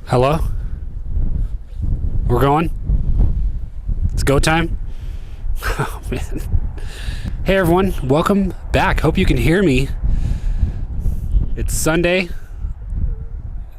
Hello? We're going? It's go time? Oh, man. Hey, everyone. Welcome back. Hope you can hear me. It's Sunday.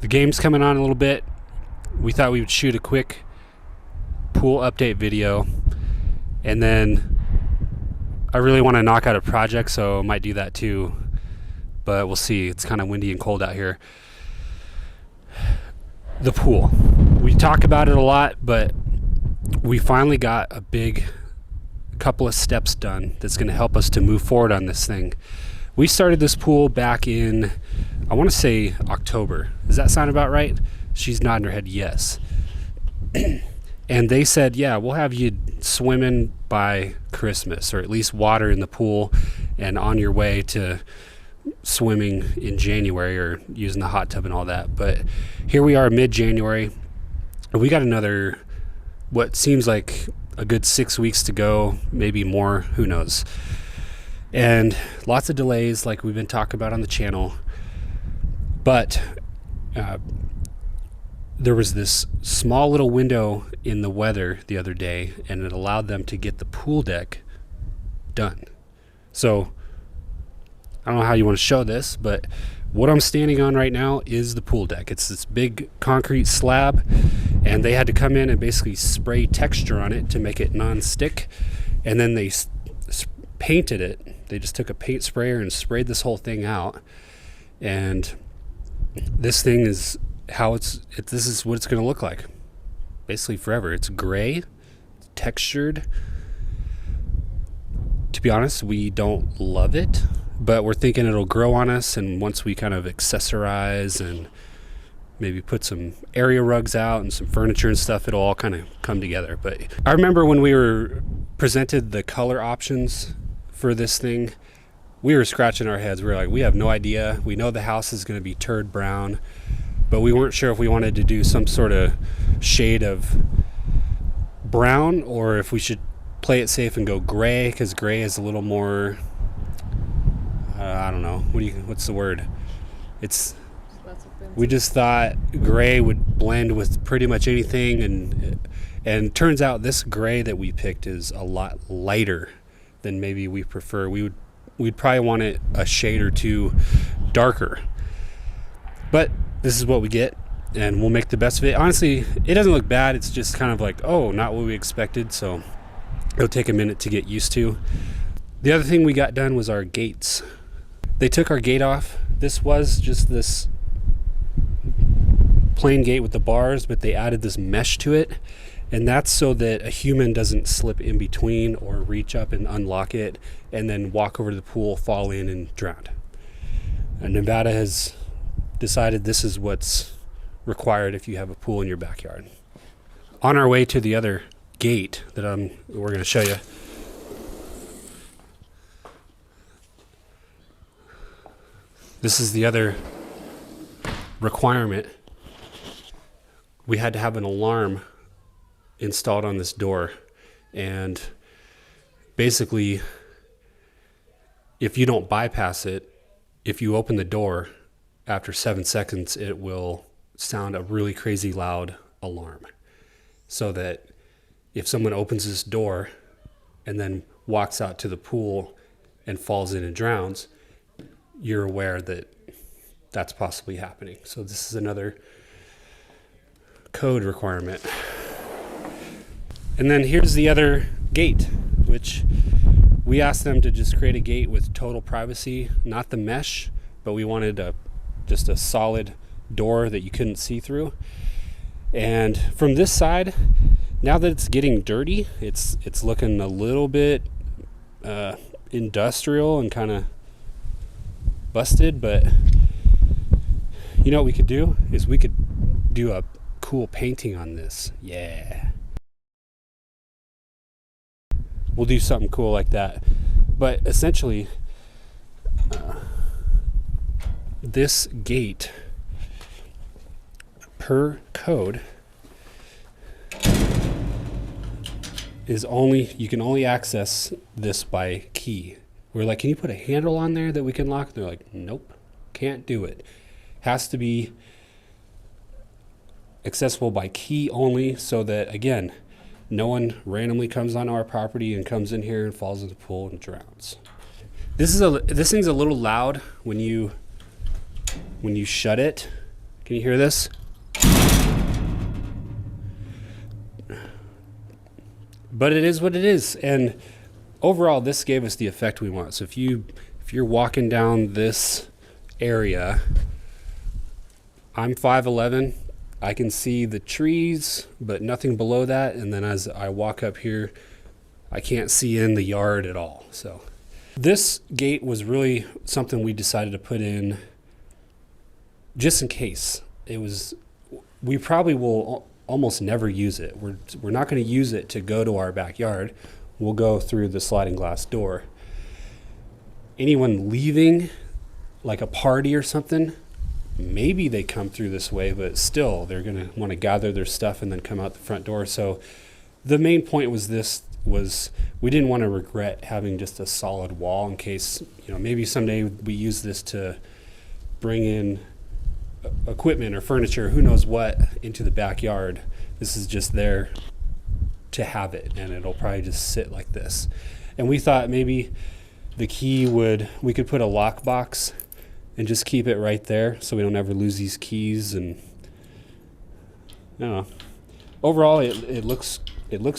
The game's coming on a little bit. We thought we would shoot a quick pool update video. And then I really want to knock out a project, so I might do that too. But we'll see. It's kind of windy and cold out here. The pool. We talk about it a lot, but we finally got a big couple of steps done that's going to help us to move forward on this thing. We started this pool back in, I want to say October. Does that sound about right? She's nodding her head yes. And they said, yeah, we'll have you swimming by Christmas, or at least water in the pool and on your way to swimming in January or using the hot tub and all that. But here we are mid-January. We got another, what seems like a good 6 weeks to go, maybe more, who knows. And lots of delays like we've been talking about on the channel. But there was this small little window in the weather the other day, and it allowed them to get the pool deck done. So I don't know how you want to show this, but what I'm standing on right now is the pool deck. It's this big concrete slab, and they had to come in and basically spray texture on it to make it non-stick, and then they painted it. They just took a paint sprayer and sprayed this whole thing out, and this thing is how this is what it's going to look like basically forever. It's gray, it's textured. To be honest, we don't love it, but we're thinking it'll grow on us, and once we kind of accessorize and maybe put some area rugs out and some furniture and stuff, it'll all kind of come together. But I remember when we were presented the color options for this thing, we were scratching our heads. We were like, we have no idea. We know the house is going to be turd brown, but we weren't sure if we wanted to do some sort of shade of brown or if we should play it safe and go gray, because gray is a little more I don't know, what's the word, it's, we just thought gray would blend with pretty much anything, and turns out this gray that we picked is a lot lighter than maybe we prefer. We'd probably want it a shade or two darker, but this is what we get, and we'll make the best of it. Honestly, it doesn't look bad. It's just kind of like, oh, not what we expected, so it'll take a minute to get used to. The other thing we got done was our gates. They took our gate off. This was just this plain gate with the bars, but they added this mesh to it, and that's so that a human doesn't slip in between or reach up and unlock it and then walk over to the pool, fall in, and drown. And Nevada has decided this is what's required if you have a pool in your backyard. On our way to the other gate that we're going to show you. This is the other requirement. We had to have an alarm installed on this door, and basically if you don't bypass it, if you open the door after 7 seconds, it will sound a really crazy loud alarm, so that if someone opens this door and then walks out to the pool and falls in and drowns, you're aware that that's possibly happening. So this is another code requirement. And then here's the other gate, which we asked them to just create a gate with total privacy, not the mesh, but we wanted just a solid door that you couldn't see through. And from this side, now that it's getting dirty, it's looking a little bit industrial and kind of busted, but you know what we could do is we could do a cool painting on this. Yeah, we'll do something cool like that. But essentially this gate, per code, is you can only access this by key. We're like, can you put a handle on there that we can lock? They're like, nope, can't do it. Has to be accessible by key only, so that, again, no one randomly comes on our property and comes in here and falls in the pool and drowns. This thing's a little loud when you shut it. Can you hear this? But it is what it is, and overall, this gave us the effect we want. So if you're walking down this area, I'm 5'11". I can see the trees, but nothing below that. And then as I walk up here, I can't see in the yard at all. So this gate was really something we decided to put in just in case. We probably will almost never use it. We're not going to use it to go to our backyard. We'll go through the sliding glass door. Anyone leaving, like a party or something, maybe they come through this way, but still they're going to want to gather their stuff and then come out the front door. So the main point was we didn't want to regret having just a solid wall in case, maybe someday we use this to bring in equipment or furniture, who knows what, into the backyard. This is just there to have it, and it'll probably just sit like this. And we thought maybe the key we could put a lockbox and just keep it right there so we don't ever lose these keys. And I don't know. Overall, it looks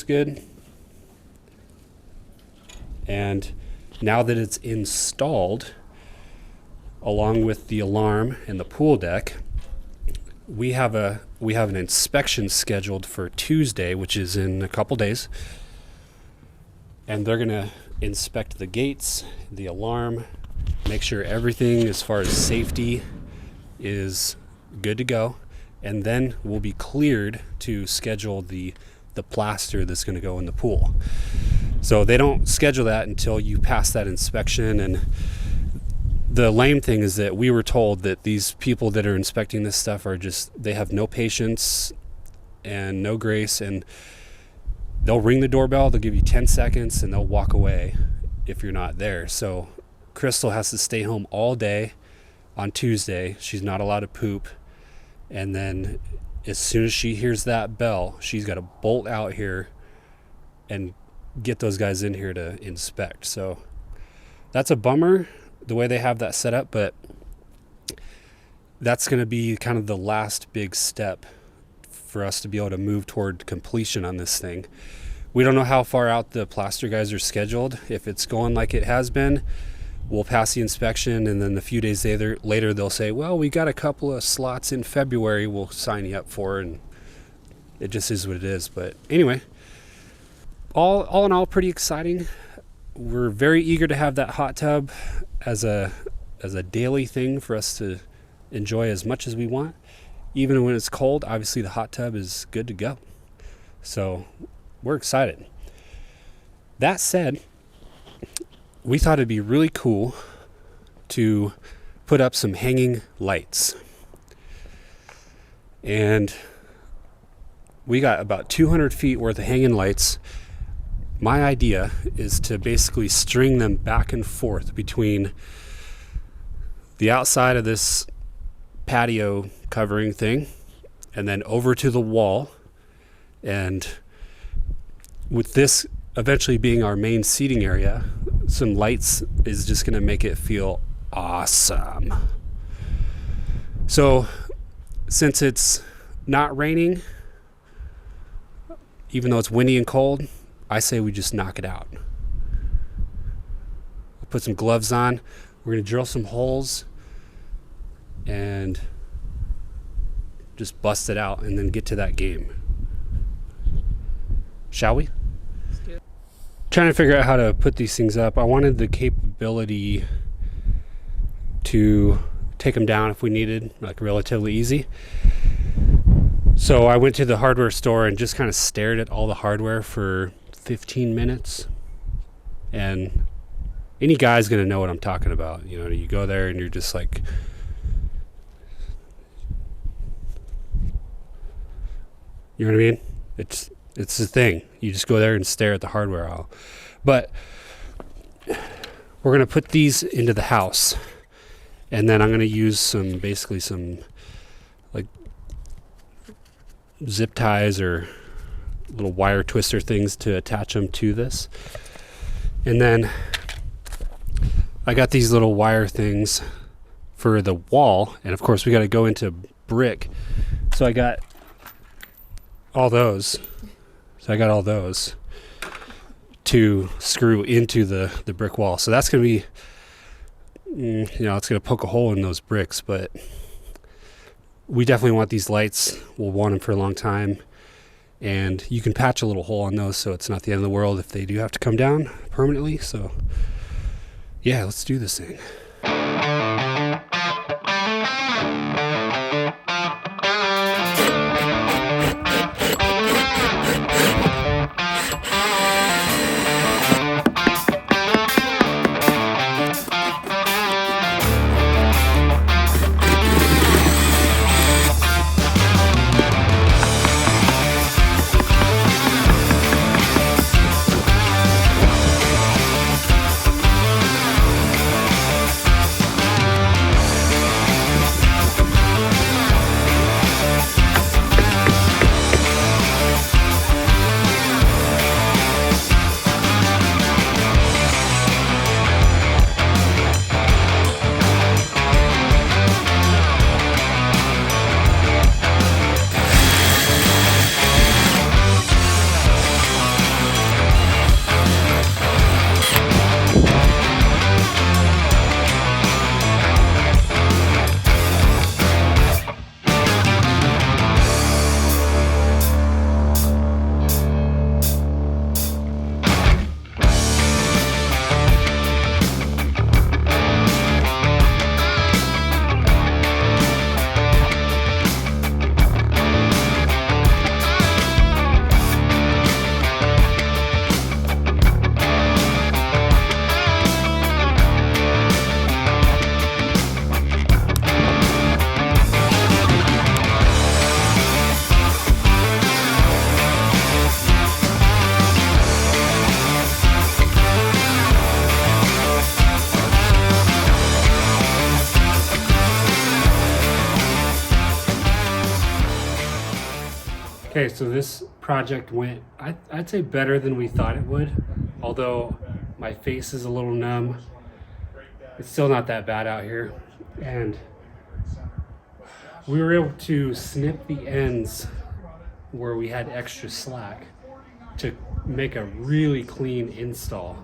good. And now that it's installed, along with the alarm and the pool deck, we have an inspection scheduled for Tuesday, which is in a couple days. And they're gonna inspect the gates, the alarm, make sure everything as far as safety is good to go. And then we'll be cleared to schedule the plaster that's gonna go in the pool. So they don't schedule that until you pass that inspection. And the lame thing is that we were told that these people that are inspecting this stuff they have no patience and no grace, and they'll ring the doorbell, they'll give you 10 seconds, and they'll walk away if you're not there. So Crystal has to stay home all day on Tuesday. She's not allowed to poop. And then as soon as she hears that bell, she's got to bolt out here and get those guys in here to inspect. So that's a bummer, the way they have that set up, but that's going to be kind of the last big step for us to be able to move toward completion on this thing. We don't know how far out the plaster guys are scheduled. If it's going like it has been, we'll pass the inspection, and then a few days later they'll say, well, we got a couple of slots in February we'll sign you up for, and it just is what it is. But anyway, all in all, pretty exciting. We're very eager to have that hot tub as a daily thing for us to enjoy as much as we want. Even when it's cold, obviously the hot tub is good to go. So we're excited. That said, we thought it'd be really cool to put up some hanging lights. And we got about 200 feet worth of hanging lights. My idea is to basically string them back and forth between the outside of this patio covering thing and then over to the wall. And with this eventually being our main seating area, some lights is just going to make it feel awesome. So since it's not raining, even though it's windy and cold, I say we just knock it out. We'll put some gloves on. We're going to drill some holes and just bust it out and then get to that game. Shall we? Let's do it. Trying to figure out how to put these things up. I wanted the capability to take them down if we needed, like relatively easy. So I went to the hardware store and just kind of stared at all the hardware for 15 minutes. And any guy's going to know what I'm talking about. You know, you go there and you're just like, you know what I mean? It's the thing. You just go there and stare at the hardware aisle. But we're going to put these into the house. And then I'm going to use basically some like zip ties or little wire twister things to attach them to this. And then I got these little wire things for the wall, and of course we got to go into brick. So I got all those. To screw into the brick wall. So that's going to be, it's going to poke a hole in those bricks, but we definitely want these lights. We'll want them for a long time. And you can patch a little hole on those, so it's not the end of the world if they do have to come down permanently. So yeah, let's do this thing. Okay, so this project went, I'd say better than we thought it would, although my face is a little numb. It's still not that bad out here. And we were able to snip the ends where we had extra slack to make a really clean install.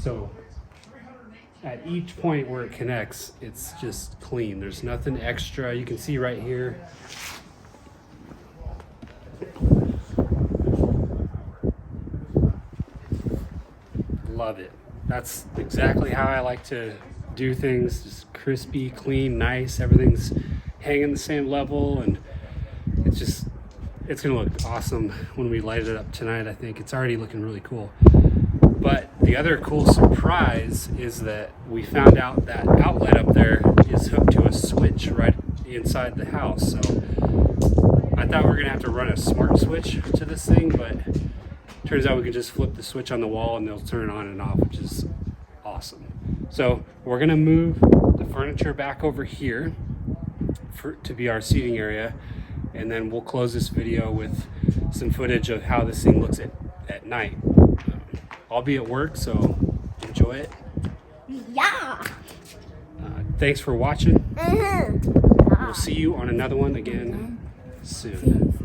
So at each point where it connects, it's just clean. There's nothing extra. You can see right here. Love it. That's exactly how I like to do things. Just crispy, clean, nice. Everything's hanging the same level, and it's gonna look awesome when we light it up tonight. I think it's already looking really cool. But the other cool surprise is that we found out that outlet up there is hooked to a switch right inside the house. So I thought we were gonna have to run a smart switch to this thing, but turns out we can just flip the switch on the wall and they'll turn on and off, which is awesome. So we're gonna move the furniture back over here to be our seating area, and then we'll close this video with some footage of how this thing looks at night. I'll be at work, so enjoy it. Yeah. Thanks for watching. We'll see you on another one again soon.